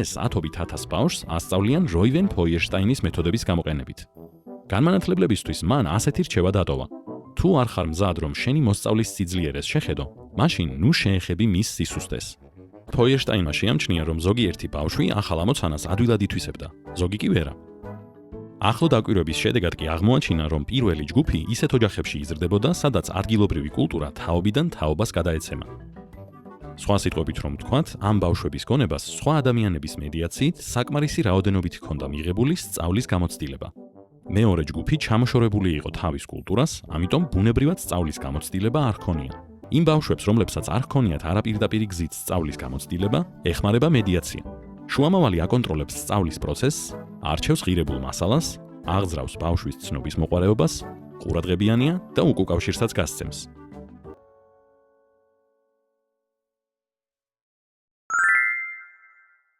ეს 10,000 ბავშვს ასწავლიან როივენ ფოიერშტაინის მეთოდების გამოყენებით. განმანათლებლებისთვის მან ასეთი რჩევა დატოვა. თუ არ ხარ მზად რომ შენი მოსწავლის სიძლიერეს შეხედო, მაშინ ნუ შეეხები მის სისუსტეს. ფოიერშტაინმა შეამჩნია, რომ ზოგიერთი ბავშვი ახალ ამოცანას ადვილად ითვისებდა, ზოგი კი ვერა. ახლო დაკვირვების შედეგად კი აღმოაჩინა, რომ პირველი ჯგუფი ისეთ ოჯახებში იზრდებოდა, სადაც ადგილობრივი კულტურა თაობიდან თაობას გადაეცემა. სხვა სიტყვებით რომ ვთქვათ, ამ ბავშვების გონებას სხვა ადამიანების მედიაციით საკმარისი რაოდენობით ჰქონდა მიღებული სწავლის გამოცდილება. მეორე ჯგუფი ჩამოშორებული იყო თავის კულტურას, ამიტომ ბუნებრივად სწავლის გამოცდილება არ ჰქონია. იმ ბავშვებს, რომლებსაც არ ჰქონიათ არაპირდაპირი გზით სწავლის გამოცდილება, ეხმარება მედიაცია. შუამავალი აკონტროლებს სწავლის პროცესს, არჩევს ღირებულ მასალას, აღძრავს ბავშვის ცნობის მოყვარეობას, ყურადღებიანია და უკუკავშირსაც გასცემს.